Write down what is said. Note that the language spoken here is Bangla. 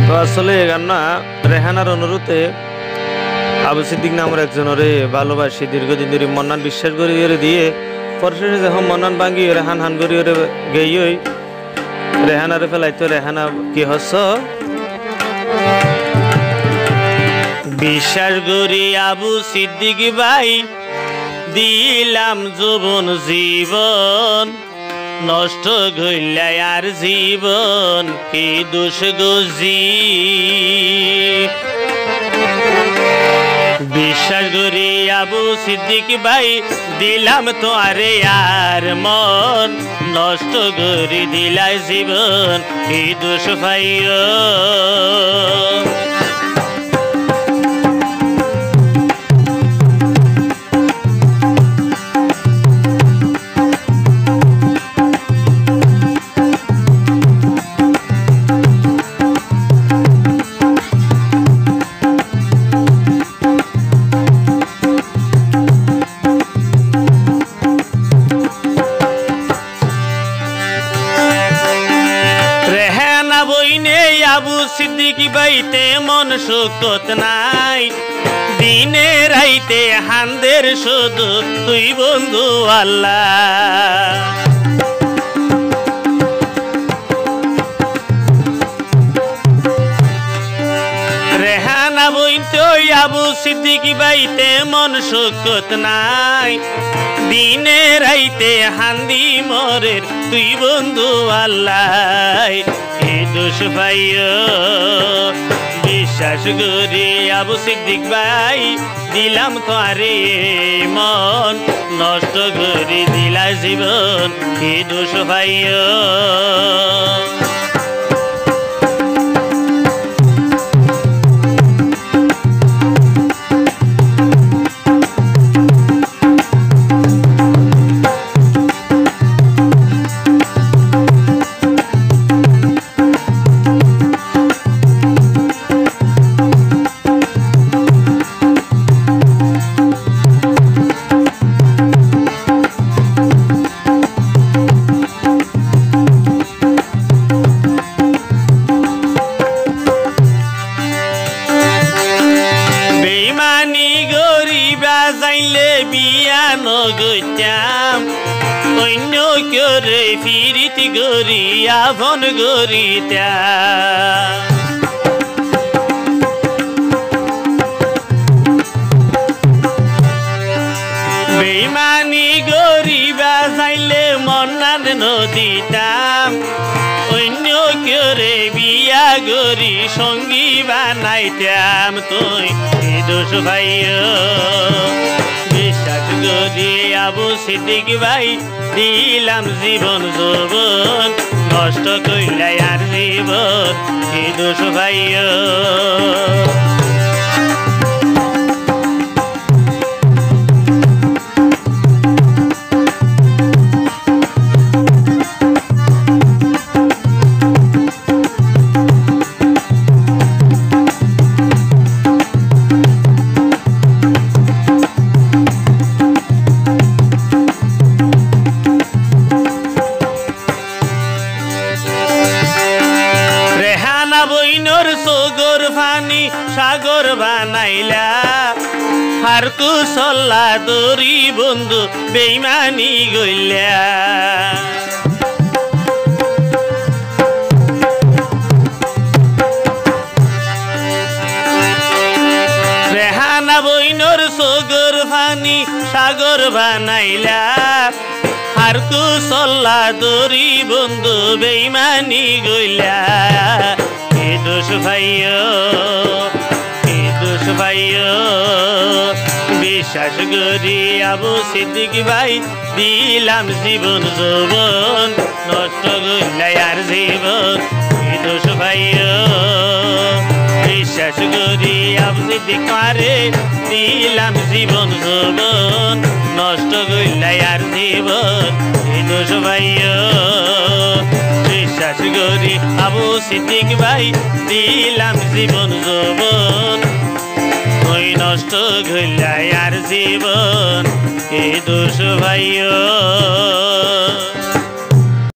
তো আসলে গান না রেহানার অনুরোধে আবু সিদ্দিক নামের একজনরে ভালোবাসি দীর্ঘদিন ধরে মন্নান বিশ্বাস করি দিয়ে পরশেষে যখন মন্নান ভাঙ্গি রেহান হান করি গেই রেহানারে ফেলাইতো রেহানা কি হস বিশ্বাস করি আবু সিদ্দিক ভাই দিলাম যৌবন জীবন নষ্ট গইলা আর জীবন কি দোষ গজি বিশ্বাস করি আবু সিদ্দিক ভাই দিলাম তো আরে আর মন নষ্ট করে দিলাই জীবন কি দোষ ভাইও আবু সিদ্দিক বাইতে মন সুকত নাই দিনে রাইতে হানদের শুধু তুই বন্ধু আল্লাহ রেহানা বইতে আবু সিদ্দিক বাইতে মন সুকত নাই দিনে রাইতে হান্দি মরের তুই বন্ধু আল্লাহ দোষ ভাইও বিশ্বাস করি আবু সিদ্দিক ভাই দিলাম তো আরে মন নষ্ট করে দিলা জীবন কি দোষ ভাইও যাইলে বিয়া নগইতাম অন্য করে ফিরিতি গরি আভন গরিতাম বেইমানি গরিবা যাইলে মন্নান নদিতাম অন্য করে বিয়া গরি সঙ্গী বানাইতাম তুই দোষ ভাইও বিশ্বাস করি আবু সিদ্দিক ভাই দিলাম জীবন যৌবন নষ্ট কইলাই আর জীবন কি দোষ ভাইও বইনর সগর ফানি সাগর বানাইলা আর কুশলা দরি বন্ধু বেইমানি গইলা রেহানা বইনর সগর ফানি সাগর বানাইলা আর কুশলা দরি বন্ধু বেইমানি গইলা দোষ ভাইও বিশ্বাস করি আবু সিদ্দিক ভাই দিলাম জীবন যৌবন নষ্ট কইলাই আর জীবন দোষ ভাইও বিশ্বাস করি আবু সিদ্দিক মারে দিলাম জীবন যৌবন নষ্ট কইলাই আর জীবন দোষ ভাইও বিশ্বাস করি আবু সিদ্দিক ভাই দিলাম জীবন যৌবন ওই নষ্ট কইলাই আর জীবন কি দোষ ভাইও